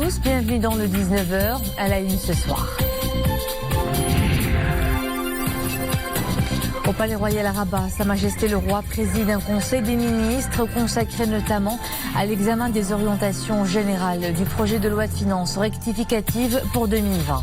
tous, bienvenue dans le 19h à la une ce soir. Au Palais Royal à Rabat, Sa Majesté le Roi préside un conseil des ministres consacré notamment à l'examen des orientations générales du projet de loi de finances rectificative pour 2020.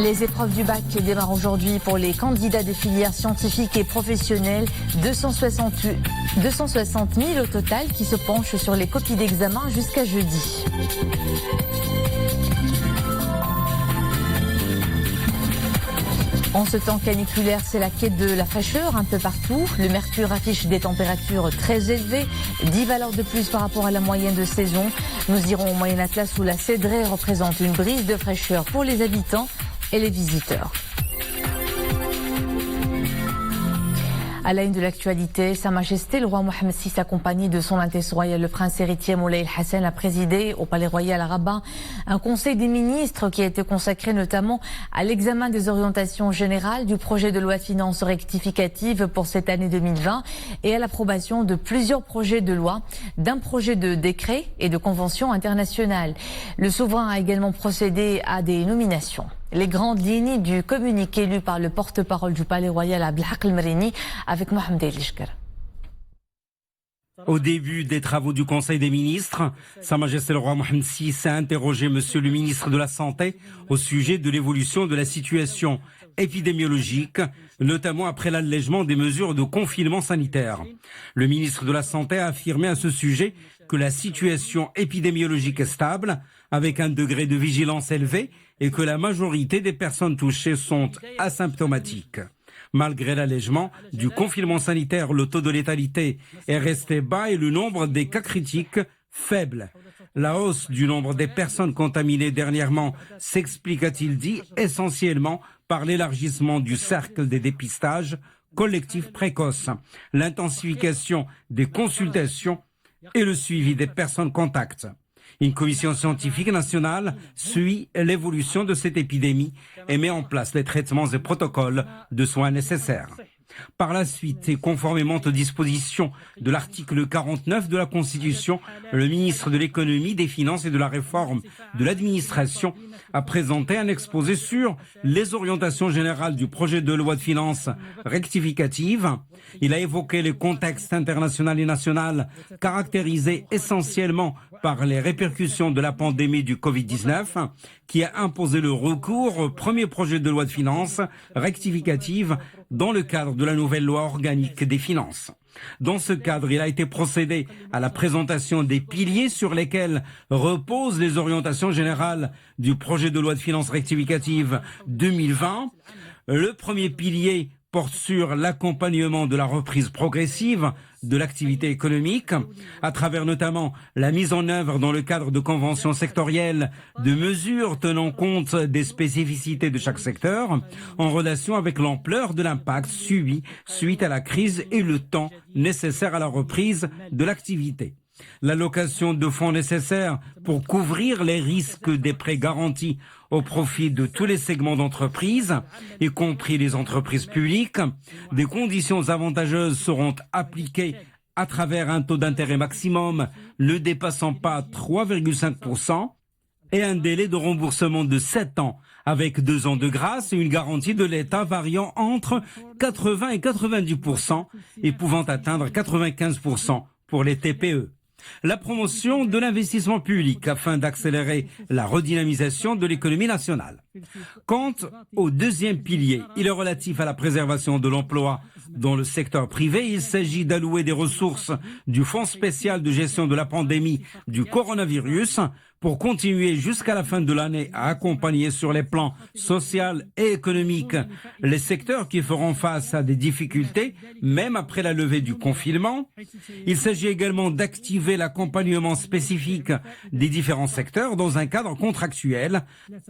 Les épreuves du bac démarrent aujourd'hui pour les candidats des filières scientifiques et professionnelles. 260 000 au total qui se penchent sur les copies d'examen jusqu'à jeudi. En ce temps caniculaire, c'est la quête de la fraîcheur un peu partout. Le mercure affiche des températures très élevées, 10 valeurs de plus par rapport à la moyenne de saison. Nous irons au Moyen Atlas où la cédraie représente une brise de fraîcheur pour les habitants et les visiteurs. À la une de l'actualité, Sa Majesté le roi Mohammed VI, accompagné de son Altesse royale le prince héritier Moulay Hassan, a présidé au Palais Royal à Rabat un conseil des ministres qui a été consacré notamment à l'examen des orientations générales du projet de loi de finances rectificative pour cette année 2020 et à l'approbation de plusieurs projets de loi, d'un projet de décret et de convention internationale. Le souverain a également procédé à des nominations. Les grandes lignes du communiqué lu par le porte-parole du Palais Royal Abdelhak El-Merini avec Mohamed El-Ishkar. Au début des travaux du Conseil des ministres, Sa Majesté le roi Mohammed VI a interrogé Monsieur le ministre de la Santé au sujet de l'évolution de la situation épidémiologique, notamment après l'allègement des mesures de confinement sanitaire. Le ministre de la Santé a affirmé à ce sujet que la situation épidémiologique est stable, avec un degré de vigilance élevé, et que la majorité des personnes touchées sont asymptomatiques. Malgré l'allègement du confinement sanitaire, le taux de létalité est resté bas et le nombre des cas critiques faible. La hausse du nombre des personnes contaminées dernièrement s'explique, a-t-il dit, essentiellement par l'élargissement du cercle des dépistages collectifs précoces, l'intensification des consultations et le suivi des personnes contacts. Une commission scientifique nationale suit l'évolution de cette épidémie et met en place les traitements et protocoles de soins nécessaires. Par la suite, et conformément aux dispositions de l'article 49 de la Constitution, le ministre de l'Économie, des Finances et de la Réforme de l'Administration a présenté un exposé sur les orientations générales du projet de loi de finances rectificative. Il a évoqué le contexte international et national caractérisé essentiellement par les répercussions de la pandémie du Covid-19 qui a imposé le recours au premier projet de loi de finances rectificative dans le cadre de la nouvelle loi organique des finances. Dans ce cadre, il a été procédé à la présentation des piliers sur lesquels reposent les orientations générales du projet de loi de finances rectificative 2020. Le premier pilier porte sur l'accompagnement de la reprise progressive de l'activité économique, à travers notamment la mise en œuvre dans le cadre de conventions sectorielles de mesures tenant compte des spécificités de chaque secteur, en relation avec l'ampleur de l'impact subi suite à la crise et le temps nécessaire à la reprise de l'activité. L'allocation de fonds nécessaires pour couvrir les risques des prêts garantis au profit de tous les segments d'entreprises, y compris les entreprises publiques. Des conditions avantageuses seront appliquées à travers un taux d'intérêt maximum ne dépassant pas 3,5% et un délai de remboursement de 7 ans avec 2 ans de grâce et une garantie de l'État variant entre 80 et 90% et pouvant atteindre 95% pour les TPE. La promotion de l'investissement public afin d'accélérer la redynamisation de l'économie nationale. Quant au deuxième pilier, il est relatif à la préservation de l'emploi dans le secteur privé. Il s'agit d'allouer des ressources du Fonds spécial de gestion de la pandémie du coronavirus pour continuer jusqu'à la fin de l'année à accompagner sur les plans social et économique les secteurs qui feront face à des difficultés, même après la levée du confinement. Il s'agit également d'activer l'accompagnement spécifique des différents secteurs dans un cadre contractuel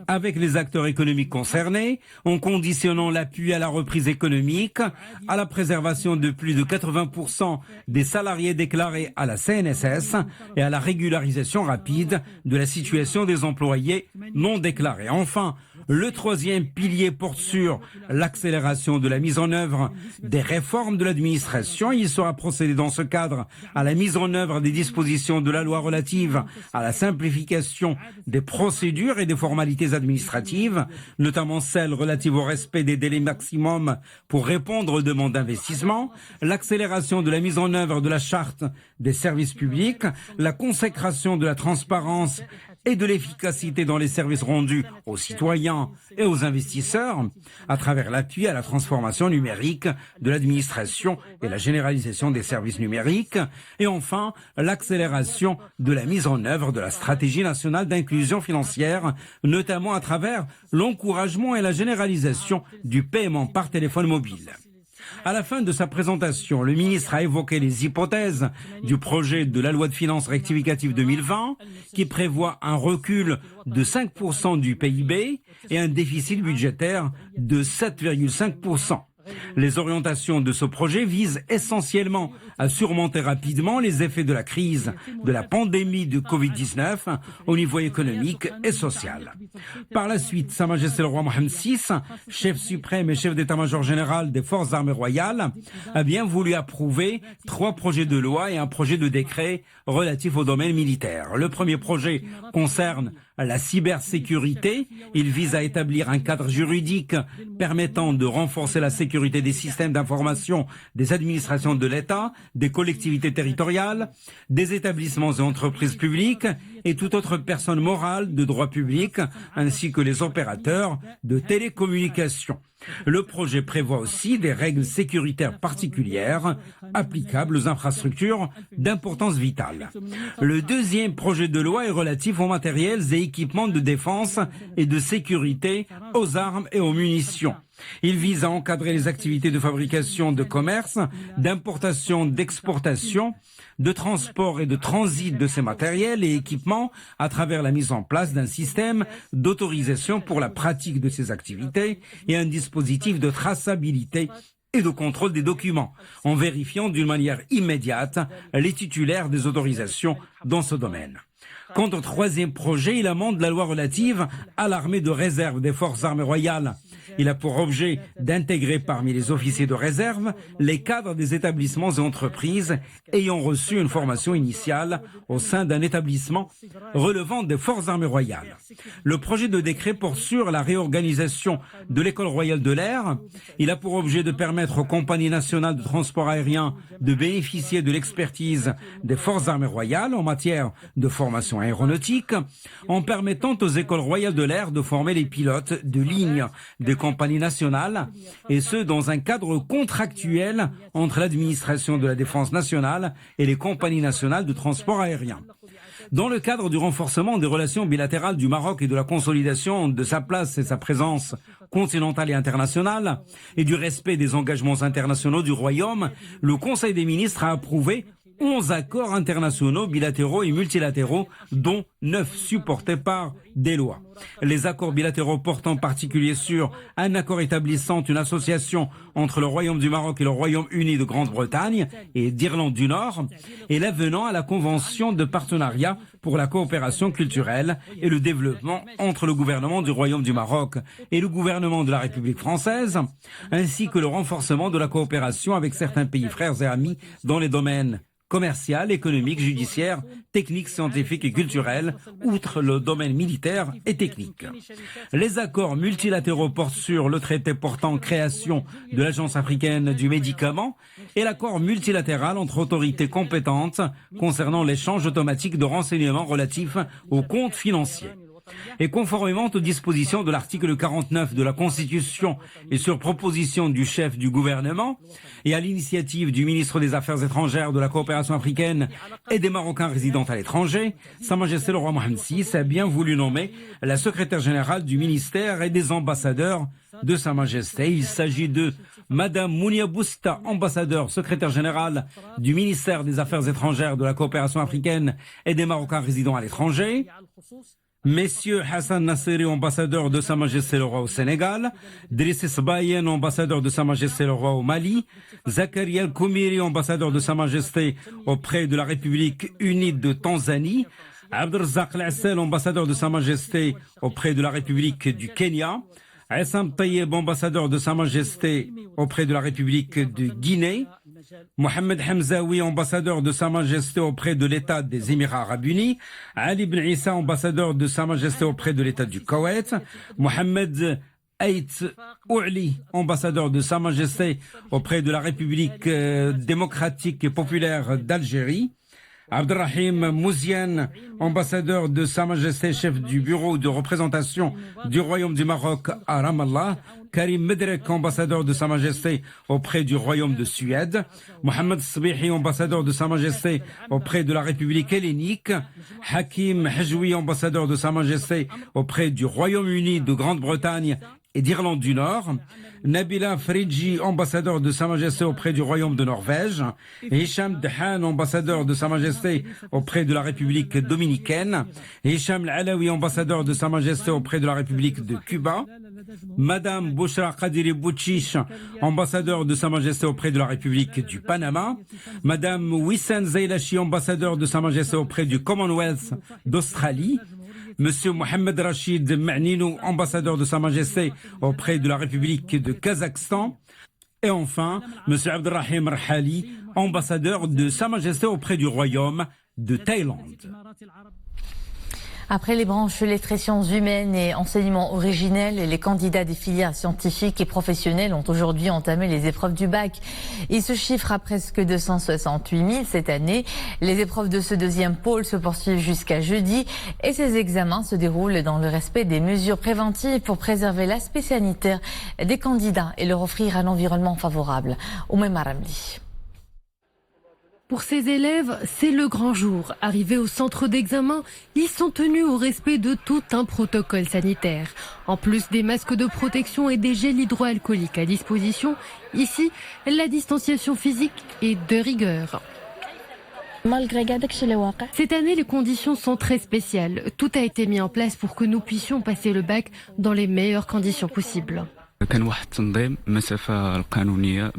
avec les acteurs économiques concernés, en conditionnant l'appui à la reprise économique, à la préservation de plus de 80% des salariés déclarés à la CNSS et à la régularisation rapide de la situation des employés non déclarés. Enfin, Le troisième pilier porte sur l'accélération de la mise en œuvre des réformes de l'administration. Il sera procédé dans ce cadre à la mise en œuvre des dispositions de la loi relative à la simplification des procédures et des formalités administratives, notamment celles relatives au respect des délais maximums pour répondre aux demandes d'investissement, l'accélération de la mise en œuvre de la charte des services publics, la consécration de la transparence et de l'efficacité dans les services rendus aux citoyens et aux investisseurs à travers l'appui à la transformation numérique de l'administration et la généralisation des services numériques et enfin l'accélération de la mise en œuvre de la stratégie nationale d'inclusion financière, notamment à travers l'encouragement et la généralisation du paiement par téléphone mobile. À la fin de sa présentation, le ministre a évoqué les hypothèses du projet de la loi de finances rectificative 2020 qui prévoit un recul de 5% du PIB et un déficit budgétaire de 7,5%. Les orientations de ce projet visent essentiellement à surmonter rapidement les effets de la crise de la pandémie de Covid-19 au niveau économique et social. Par la suite, Sa Majesté le roi Mohammed VI, chef suprême et chef d'état-major général des forces armées royales, a bien voulu approuver 3 projets de loi et un projet de décret relatif au domaine militaire. Le premier projet concerne la cybersécurité. Il vise à établir un cadre juridique permettant de renforcer la sécurité des systèmes d'information des administrations de l'État, des collectivités territoriales, des établissements et entreprises publiques et toute autre personne morale de droit public, ainsi que les opérateurs de télécommunications. Le projet prévoit aussi des règles sécuritaires particulières applicables aux infrastructures d'importance vitale. Le deuxième projet de loi est relatif aux matériels et équipements de défense et de sécurité, aux armes et aux munitions. Il vise à encadrer les activités de fabrication, de commerce, d'importation, d'exportation, de transport et de transit de ces matériels et équipements à travers la mise en place d'un système d'autorisation pour la pratique de ces activités et un dispositif de traçabilité et de contrôle des documents, en vérifiant d'une manière immédiate les titulaires des autorisations dans ce domaine. Quant au troisième projet, il amende la loi relative à l'armée de réserve des forces armées royales. Il a pour objet d'intégrer parmi les officiers de réserve les cadres des établissements et entreprises ayant reçu une formation initiale au sein d'un établissement relevant des forces armées royales. Le projet de décret porte sur la réorganisation de l'école royale de l'air. Il a pour objet de permettre aux compagnies nationales de transport aérien de bénéficier de l'expertise des forces armées royales en matière de formation aéronautique, en permettant aux écoles royales de l'air de former les pilotes de ligne des compagnies nationales, et ce dans un cadre contractuel entre l'administration de la défense nationale et les compagnies nationales de transport aérien. Dans le cadre du renforcement des relations bilatérales du Maroc et de la consolidation de sa place et sa présence continentale et internationale, et du respect des engagements internationaux du Royaume, le Conseil des ministres a approuvé 11 accords internationaux bilatéraux et multilatéraux, dont 9 supportés par des lois. Les accords bilatéraux portent en particulier sur un accord établissant une association entre le Royaume du Maroc et le Royaume-Uni de Grande-Bretagne et d'Irlande du Nord, et l'avenant à la Convention de partenariat pour la coopération culturelle et le développement entre le gouvernement du Royaume du Maroc et le gouvernement de la République française, ainsi que le renforcement de la coopération avec certains pays frères et amis dans les domaines commercial, économique, judiciaire, technique, scientifique et culturel, outre le domaine militaire et technique. Les accords multilatéraux portent sur le traité portant création de l'Agence africaine du médicament et l'accord multilatéral entre autorités compétentes concernant l'échange automatique de renseignements relatifs aux comptes financiers. Et conformément aux dispositions de l'article 49 de la Constitution et sur proposition du chef du gouvernement et à l'initiative du ministre des Affaires étrangères, de la coopération africaine et des Marocains résidant à l'étranger, Sa Majesté le roi Mohammed VI a bien voulu nommer la secrétaire générale du ministère et des ambassadeurs de Sa Majesté. Il s'agit de Madame Mounia Bousta, ambassadeur secrétaire générale du ministère des Affaires étrangères, de la coopération africaine et des Marocains résidant à l'étranger, Messieurs Hassan Nasseri, ambassadeur de Sa Majesté le roi au Sénégal, Driss Sbayen, ambassadeur de Sa Majesté le roi au Mali, Zakaria El-Koumiri, ambassadeur de Sa Majesté auprès de la République unie de Tanzanie, Abdelrazak Al-Assel, ambassadeur de Sa Majesté auprès de la République du Kenya. Aissam Tayyib, ambassadeur de Sa Majesté auprès de la République de Guinée. Mohamed Hamzaoui, ambassadeur de Sa Majesté auprès de l'État des Émirats Arabes Unis. Ali ibn Issa, ambassadeur de Sa Majesté auprès de l'État du Koweït. Mohamed Ait Ouali, ambassadeur de Sa Majesté auprès de la République démocratique et populaire d'Algérie. Abdelrahim Mouziane, ambassadeur de Sa Majesté, chef du bureau de représentation du Royaume du Maroc à Ramallah. Karim Medrek, ambassadeur de Sa Majesté auprès du Royaume de Suède. Mohamed Sbihi, ambassadeur de Sa Majesté auprès de la République hellénique. Hakim Hajwi, ambassadeur de Sa Majesté auprès du Royaume-Uni de Grande-Bretagne et d'Irlande du Nord. Nabila Fridji, ambassadeur de Sa Majesté auprès du Royaume de Norvège. Hicham Dehan, ambassadeur de Sa Majesté auprès de la République dominicaine. Hicham Al-Alawi, ambassadeur de Sa Majesté auprès de la République de Cuba. Madame Bouchra Qadiri Bouchiche, ambassadeur de Sa Majesté auprès de la République du Panama. Madame Wissam Zailachi, ambassadeur de Sa Majesté auprès du Commonwealth d'Australie. Monsieur Mohamed Rachid Ma'ninou, ambassadeur de Sa Majesté auprès de la République de Kazakhstan. Et enfin, Monsieur Abdelrahim Rahali, ambassadeur de Sa Majesté auprès du Royaume de Thaïlande. Après les branches lettres et sciences humaines et enseignements originels, les candidats des filières scientifiques et professionnelles ont aujourd'hui entamé les épreuves du bac. Ils se chiffrent à presque 268 000 cette année. Les épreuves de ce deuxième pôle se poursuivent jusqu'à jeudi et ces examens se déroulent dans le respect des mesures préventives pour préserver l'aspect sanitaire des candidats et leur offrir un environnement favorable. Oumaima Ramli. Pour ces élèves, c'est le grand jour. Arrivés au centre d'examen, ils sont tenus au respect de tout un protocole sanitaire. En plus des masques de protection et des gels hydroalcooliques à disposition, ici, la distanciation physique est de rigueur. Cette année, les conditions sont très spéciales. Tout a été mis en place pour que nous puissions passer le bac dans les meilleures conditions possibles.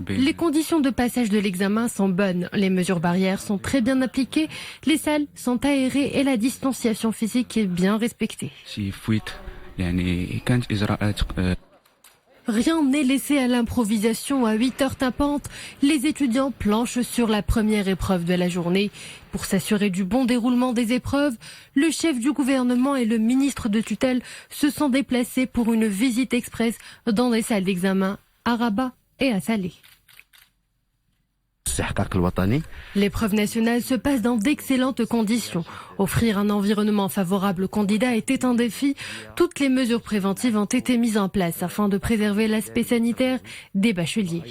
Les conditions de passage de l'examen sont bonnes, les mesures barrières sont très bien appliquées, les salles sont aérées et la distanciation physique est bien respectée. Rien n'est laissé à l'improvisation. À 8 heures tapante, les étudiants planchent sur la première épreuve de la journée. Pour s'assurer du bon déroulement des épreuves, le chef du gouvernement et le ministre de tutelle se sont déplacés pour une visite express dans des salles d'examen à Rabat et à Salé. L'épreuve nationale se passe dans d'excellentes conditions. Offrir un environnement favorable aux candidats était un défi. Toutes les mesures préventives ont été mises en place afin de préserver l'aspect sanitaire des bacheliers.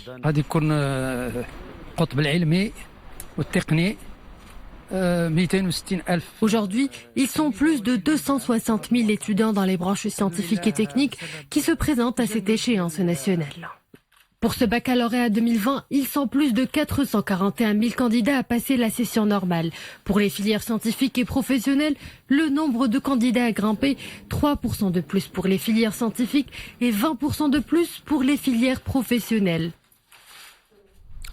Aujourd'hui, ils sont plus de 260 000 étudiants dans les branches scientifiques et techniques qui se présentent à cette échéance nationale. Pour ce baccalauréat 2020, ils sont plus de 441 000 candidats à passer la session normale. Pour les filières scientifiques et professionnelles, le nombre de candidats a grimpé, 3% de plus pour les filières scientifiques et 20% de plus pour les filières professionnelles.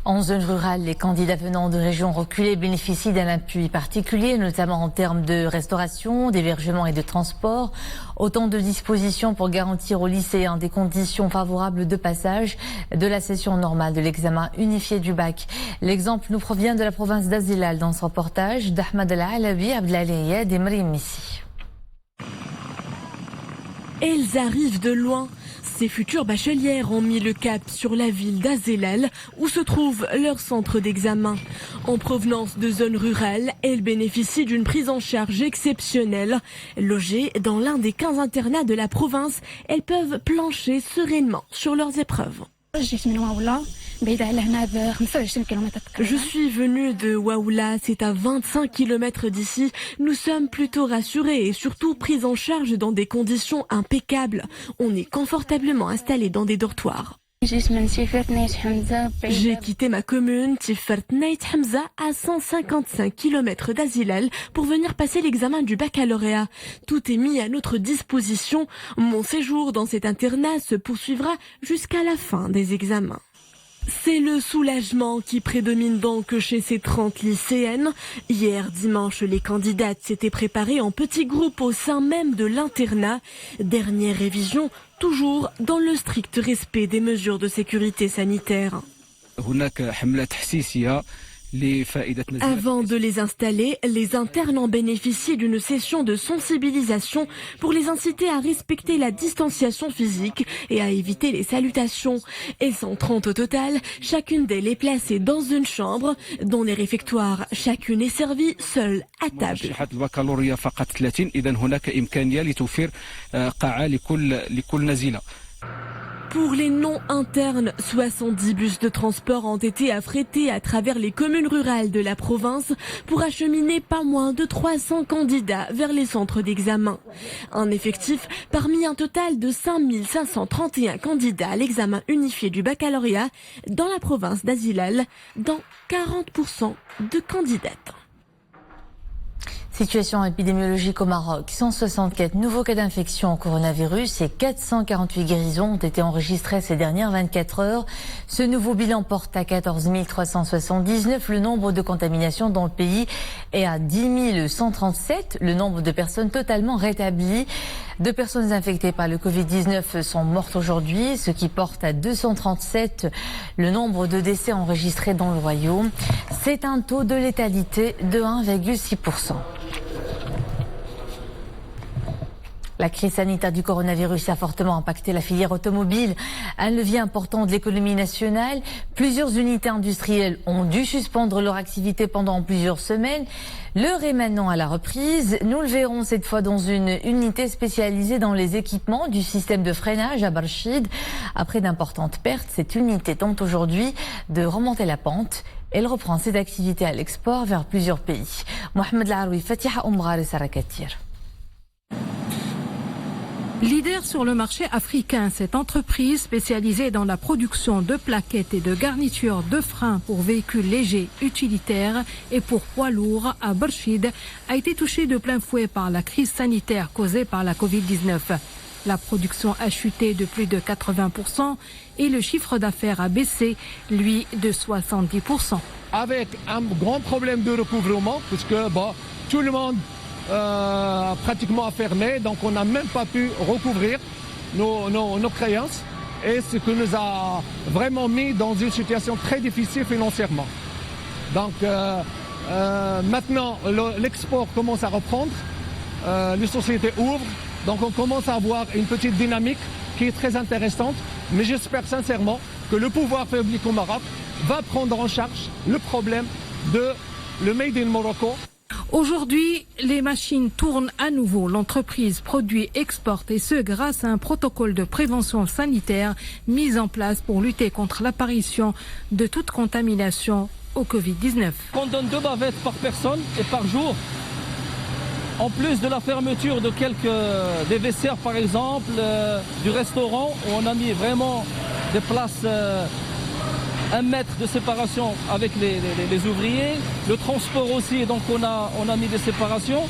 En zone rurale, les candidats venant de régions reculées bénéficient d'un appui particulier, notamment en termes de restauration, d'hébergement et de transport. Autant de dispositions pour garantir aux lycéens des conditions favorables de passage de la session normale de l'examen unifié du bac. L'exemple nous provient de la province d'Azilal dans ce reportage d'Ahmed Al-Alabi, Abdelaliyed et Marim Missi. Elles arrivent de loin. Ces futures bachelières ont mis le cap sur la ville d'Azilal où se trouve leur centre d'examen. En provenance de zones rurales, elles bénéficient d'une prise en charge exceptionnelle. Logées dans l'un des 15 internats de la province, elles peuvent plancher sereinement sur leurs épreuves. Je suis venue de Waoula, c'est à 25 km d'ici. Nous sommes plutôt rassurés et surtout pris en charge dans des conditions impeccables. On est confortablement installés dans des dortoirs. J'ai quitté ma commune, Tifert Neit Hamza, à 155 km d'Azilal pour venir passer l'examen du baccalauréat. Tout est mis à notre disposition. Mon séjour dans cet internat se poursuivra jusqu'à la fin des examens. C'est le soulagement qui prédomine donc chez ces 30 lycéennes. Hier dimanche, les candidates s'étaient préparées en petits groupes au sein même de l'internat. Dernière révision, toujours dans le strict respect des mesures de sécurité sanitaire. Avant de les installer, les internes ont bénéficié d'une session de sensibilisation pour les inciter à respecter la distanciation physique et à éviter les salutations. Elles sont 30 au total, chacune d'elles est placée dans une chambre dont les réfectoires, chacune est servie seule à table. Pour les non-internes, 70 bus de transport ont été affrétés à travers les communes rurales de la province pour acheminer pas moins de 300 candidats vers les centres d'examen. Un effectif parmi un total de 5531 candidats à l'examen unifié du baccalauréat dans la province d'Azilal, dans 40% de candidates. Situation épidémiologique au Maroc. 164 nouveaux cas d'infection au coronavirus et 448 guérisons ont été enregistrées ces dernières 24 heures. Ce nouveau bilan porte à 14 379 le nombre de contaminations dans le pays et à 10 137 le nombre de personnes totalement rétablies. 2 personnes infectées par le Covid-19 sont mortes aujourd'hui, ce qui porte à 237 le nombre de décès enregistrés dans le royaume. C'est un taux de létalité de 1,6%. La crise sanitaire du coronavirus a fortement impacté la filière automobile, un levier important de l'économie nationale. Plusieurs unités industrielles ont dû suspendre leur activité pendant plusieurs semaines. L'heure est maintenant à la reprise. Nous le verrons cette fois dans une unité spécialisée dans les équipements du système de freinage à Barchid. Après d'importantes pertes, cette unité tente aujourd'hui de remonter la pente. Elle reprend ses activités à l'export vers plusieurs pays. Mohamed Laroui, Fatiha Oumrar et Sarah Katir. Leader sur le marché africain, cette entreprise spécialisée dans la production de plaquettes et de garnitures de freins pour véhicules légers, utilitaires et pour poids lourds à Barchid a été touchée de plein fouet par la crise sanitaire causée par la Covid-19. La production a chuté de plus de 80% et le chiffre d'affaires a baissé, lui, de 70%. Avec un grand problème de recouvrement, puisque tout le monde pratiquement fermé, donc on n'a même pas pu recouvrir nos créances, et ce qui nous a vraiment mis dans une situation très difficile financièrement. Donc maintenant l'export commence à reprendre, les sociétés ouvrent, donc on commence à avoir une petite dynamique qui est très intéressante, mais j'espère sincèrement que le pouvoir public au Maroc va prendre en charge le problème de le Made in Morocco. Aujourd'hui, les machines tournent à nouveau. L'entreprise produit, exporte et ce grâce à un protocole de prévention sanitaire mis en place pour lutter contre l'apparition de toute contamination au Covid-19. On donne 2 bavettes par personne et par jour. En plus de la fermeture de des vestiaires par exemple, du restaurant où on a mis vraiment des places 1 mètre de séparation avec les ouvriers, le transport aussi, donc on a mis des séparations.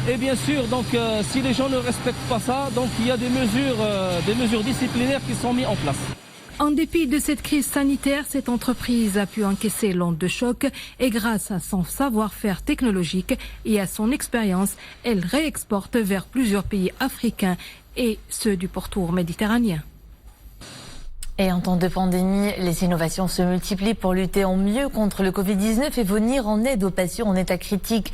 Et bien sûr, donc si les gens ne respectent pas ça, donc il y a des mesures disciplinaires qui sont mises en place. En dépit de cette crise sanitaire, cette entreprise a pu encaisser l'onde de choc et grâce à son savoir-faire technologique et à son expérience, elle réexporte vers plusieurs pays africains et ceux du pourtour méditerranéen. Et en temps de pandémie, les innovations se multiplient pour lutter au mieux contre le Covid-19 et venir en aide aux patients en état critique.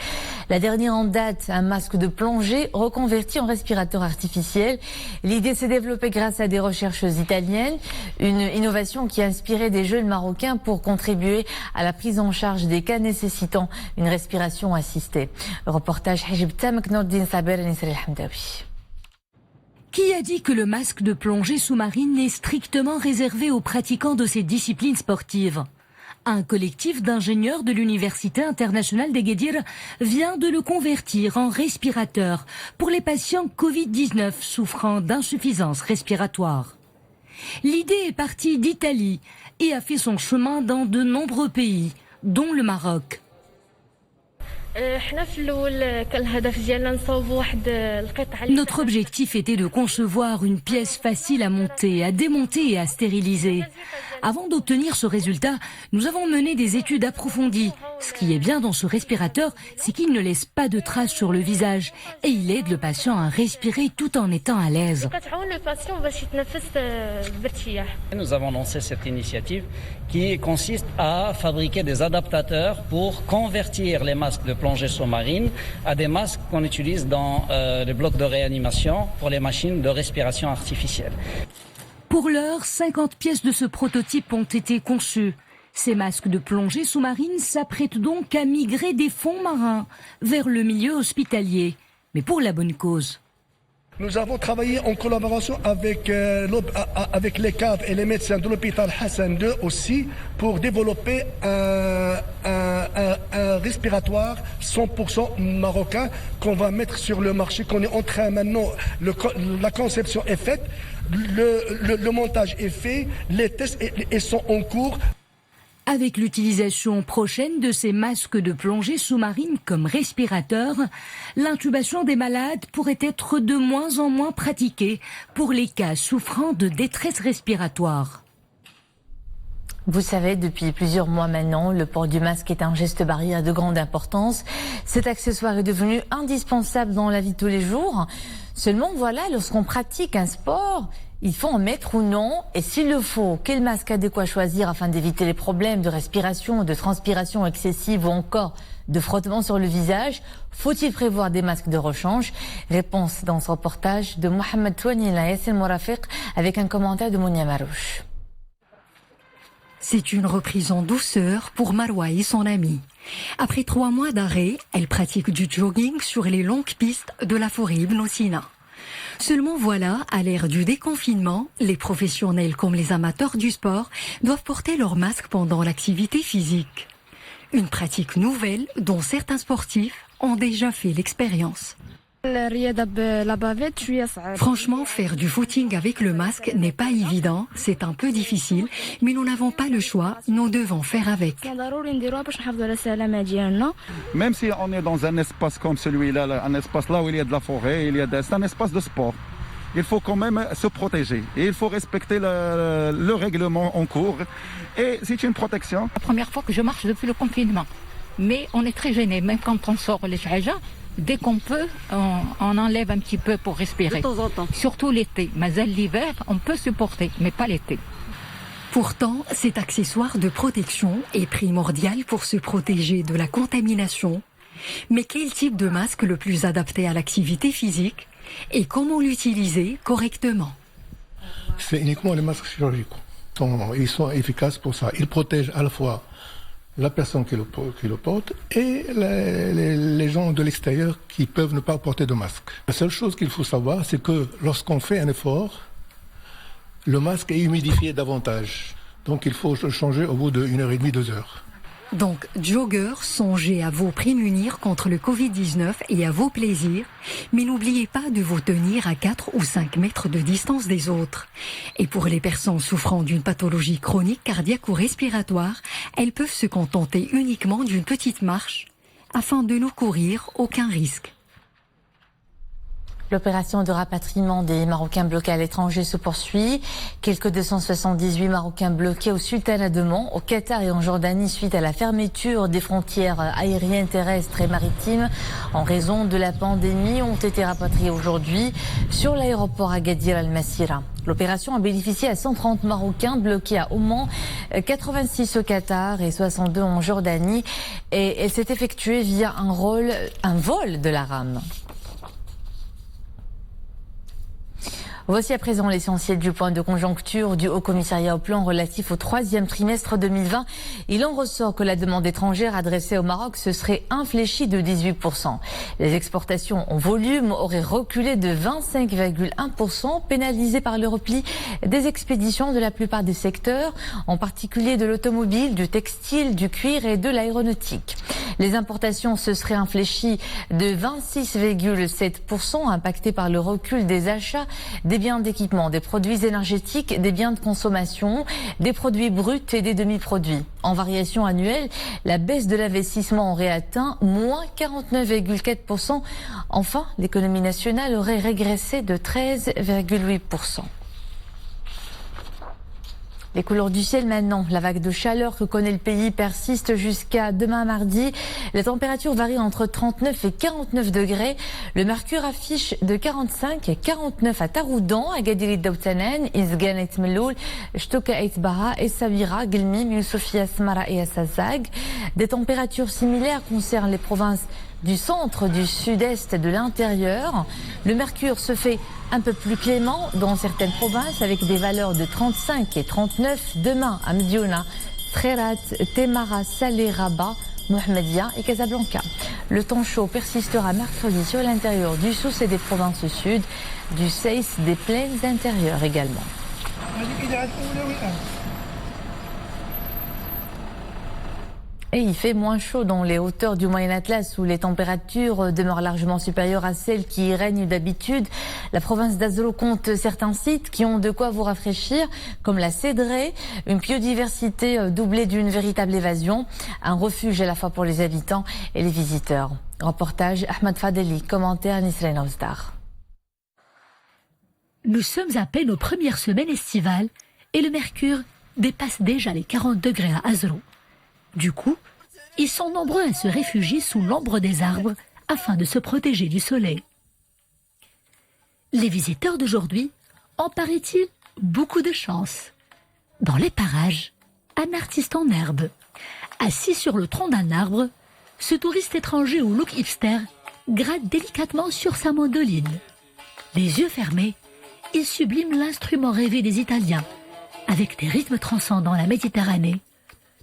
La dernière en date, un masque de plongée reconverti en respirateur artificiel. L'idée s'est développée grâce à des recherches italiennes, une innovation qui a inspiré des jeunes Marocains pour contribuer à la prise en charge des cas nécessitant une respiration assistée. Le reportage Hajib Tamek Nordin Saber et Nisrel Hamdawi. Qui a dit que le masque de plongée sous-marine est strictement réservé aux pratiquants de ces disciplines sportives? Un collectif d'ingénieurs de l'Université internationale d'Agadir vient de le convertir en respirateur pour les patients Covid-19 souffrant d'insuffisance respiratoire. L'idée est partie d'Italie et a fait son chemin dans de nombreux pays, dont le Maroc. Notre objectif était de concevoir une pièce facile à monter, à démonter et à stériliser. Avant d'obtenir ce résultat, nous avons mené des études approfondies. Ce qui est bien dans ce respirateur, c'est qu'il ne laisse pas de traces sur le visage et il aide le patient à respirer tout en étant à l'aise. Nous avons lancé cette initiative qui consiste à fabriquer des adaptateurs pour convertir les masques de plongée sous-marine à des masques qu'on utilise dans les blocs de réanimation pour les machines de respiration artificielle. Pour l'heure, 50 pièces de ce prototype ont été conçues. Ces masques de plongée sous-marine s'apprêtent donc à migrer des fonds marins vers le milieu hospitalier, mais pour la bonne cause. Nous avons travaillé en collaboration avec les cadres et les médecins de l'hôpital Hassan II aussi pour développer un respiratoire 100% marocain qu'on va mettre sur le marché, qu'on est en train maintenant, la conception est faite, le montage est fait, les tests sont en cours. Avec l'utilisation prochaine de ces masques de plongée sous-marine comme respirateurs, l'intubation des malades pourrait être de moins en moins pratiquée pour les cas souffrant de détresse respiratoire. Vous savez, depuis plusieurs mois maintenant, le port du masque est un geste barrière de grande importance. Cet accessoire est devenu indispensable dans la vie de tous les jours. Seulement, voilà, lorsqu'on pratique un sport, il faut en mettre ou non, et s'il le faut, quel masque adéquat choisir afin d'éviter les problèmes de respiration, de transpiration excessive ou encore de frottement sur le visage? Faut-il prévoir des masques de rechange? Réponse dans ce reportage de Mohamed Touani et Yassine Morafiq avec un commentaire de Mounia Marouche. C'est une reprise en douceur pour Marwa et son amie. Après 3 mois d'arrêt, elle pratique du jogging sur les longues pistes de la forêt Ibn Sina. Seulement voilà, à l'ère du déconfinement, les professionnels comme les amateurs du sport doivent porter leur masque pendant l'activité physique. Une pratique nouvelle dont certains sportifs ont déjà fait l'expérience. Franchement, faire du footing avec le masque n'est pas évident, c'est un peu difficile, mais nous n'avons pas le choix, nous devons faire avec. Même si on est dans un espace comme celui-là, un espace là où il y a de la forêt, c'est un espace de sport. Il faut quand même se protéger et il faut respecter le règlement en cours et c'est une protection. La première fois que je marche depuis le confinement, mais on est très gêné, même quand on sort les chaja. Dès qu'on peut, on enlève un petit peu pour respirer. De temps en temps. Surtout l'été. Mais l'hiver, on peut supporter, mais pas l'été. Pourtant, cet accessoire de protection est primordial pour se protéger de la contamination. Mais quel type de masque le plus adapté à l'activité physique et comment l'utiliser correctement? C'est uniquement les masques chirurgicaux. Ils sont efficaces pour ça. Ils protègent à la fois la personne qui le porte et les gens de l'extérieur qui peuvent ne pas porter de masque. La seule chose qu'il faut savoir, c'est que lorsqu'on fait un effort, le masque est humidifié davantage. Donc il faut le changer au bout d'1 heure et demie, 2 heures. Donc, joggers, songez à vous prémunir contre le Covid-19 et à vos plaisirs, mais n'oubliez pas de vous tenir à 4 ou 5 mètres de distance des autres. Et pour les personnes souffrant d'une pathologie chronique, cardiaque ou respiratoire, elles peuvent se contenter uniquement d'une petite marche afin de ne courir aucun risque. L'opération de rapatriement des Marocains bloqués à l'étranger se poursuit. Quelques 278 Marocains bloqués au Sultanat d'Oman, au Qatar et en Jordanie suite à la fermeture des frontières aériennes, terrestres et maritimes en raison de la pandémie ont été rapatriés aujourd'hui sur l'aéroport Agadir Al-Masira. L'opération a bénéficié à 130 Marocains bloqués à Oman, 86 au Qatar et 62 en Jordanie. Et elle s'est effectuée via un vol de la rame. Voici à présent l'essentiel du point de conjoncture du Haut Commissariat au Plan relatif au 3e trimestre 2020. Il en ressort que la demande étrangère adressée au Maroc se serait infléchie de 18%. Les exportations en volume auraient reculé de 25,1%, pénalisées par le repli des expéditions de la plupart des secteurs, en particulier de l'automobile, du textile, du cuir et de l'aéronautique. Les importations se seraient infléchies de 26,7%, impactées par le recul des achats des biens d'équipement, des produits énergétiques, des biens de consommation, des produits bruts et des demi-produits. En variation annuelle, la baisse de l'investissement aurait atteint moins 49,4%. Enfin, l'économie nationale aurait régressé de 13,8%. Les couleurs du ciel maintenant. La vague de chaleur que connaît le pays persiste jusqu'à demain mardi. Les températures varient entre 39 et 49 degrés. Le mercure affiche de 45 et 49 à Taroudan, à Gadir el-Daoutanan, Izgan et Tmeloul, Shtoka et Baha, et Sabira, Gelmim, Youssoufia, Smara et Assazag. Des températures similaires concernent les provinces du centre, du sud-est et de l'intérieur. Le mercure se fait un peu plus clément dans certaines provinces avec des valeurs de 35 et 39 demain à Mediouna, Trérat, Temara, Salé, Rabat, Mohamedia et Casablanca. Le temps chaud persistera mercredi sur l'intérieur du Souss et des provinces sud, du Seis, des plaines intérieures également. Et il fait moins chaud dans les hauteurs du Moyen Atlas où les températures demeurent largement supérieures à celles qui y règnent d'habitude. La province d'Azro compte certains sites qui ont de quoi vous rafraîchir, comme la Cédrée, une biodiversité doublée d'une véritable évasion, un refuge à la fois pour les habitants et les visiteurs. Reportage Ahmed Fadeli, commentaire Nisreen Ozdar. Nous sommes à peine aux premières semaines estivales et le mercure dépasse déjà les 40 degrés à Azro. Du coup, ils sont nombreux à se réfugier sous l'ombre des arbres afin de se protéger du soleil. Les visiteurs d'aujourd'hui ont, paraît-il, beaucoup de chance. Dans les parages, un artiste en herbe, assis sur le tronc d'un arbre, ce touriste étranger au look hipster gratte délicatement sur sa mandoline. Les yeux fermés, il sublime l'instrument rêvé des Italiens, avec des rythmes transcendant la Méditerranée,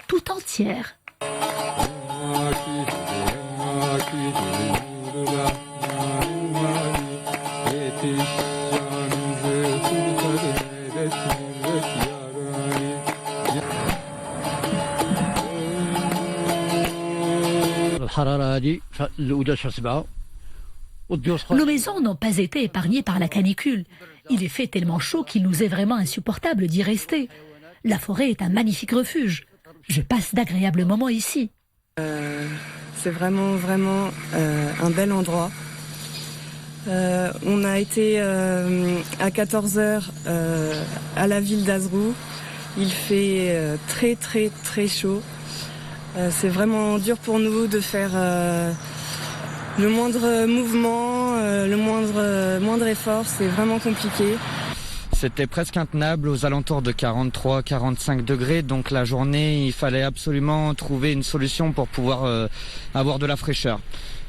tout entière. Nos maisons n'ont pas été épargnées par la canicule. Il est fait tellement chaud qu'il nous est vraiment insupportable d'y rester. La forêt est un magnifique refuge. Je passe d'agréables moments ici. C'est vraiment un bel endroit. On a été à 14h à la ville d'Azrou. Il fait très chaud. C'est vraiment dur pour nous de faire le moindre mouvement, le moindre effort. C'est vraiment compliqué. C'était presque intenable, aux alentours de 43-45 degrés, donc la journée, il fallait absolument trouver une solution pour pouvoir avoir de la fraîcheur.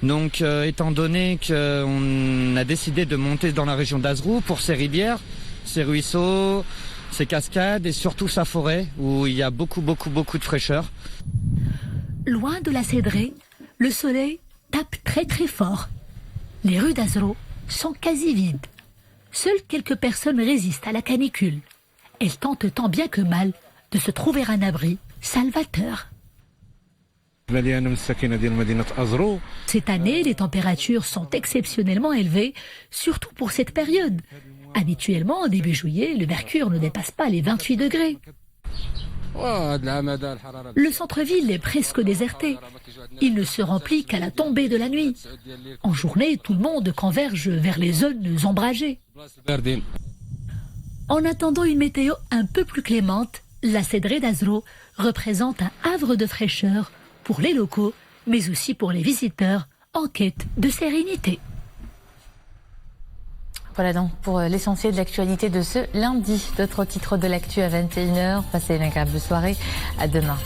Donc étant donné qu'on a décidé de monter dans la région d'Azrou pour ses rivières, ses ruisseaux, ses cascades et surtout sa forêt où il y a beaucoup de fraîcheur. Loin de la Cédrée, le soleil tape très fort. Les rues d'Azrou sont quasi vides. Seules quelques personnes résistent à la canicule. Elles tentent tant bien que mal de se trouver un abri salvateur. Cette année, les températures sont exceptionnellement élevées, surtout pour cette période. Habituellement, en début juillet, le mercure ne dépasse pas les 28 degrés. Le centre-ville est presque déserté. Il ne se remplit qu'à la tombée de la nuit. En journée, tout le monde converge vers les zones ombragées. En attendant une météo un peu plus clémente, la Cédrée d'Azrou représente un havre de fraîcheur pour les locaux, mais aussi pour les visiteurs en quête de sérénité. Voilà donc pour l'essentiel de l'actualité de ce lundi. D'autres titres de l'actu à 21h. Passez une agréable soirée. À demain.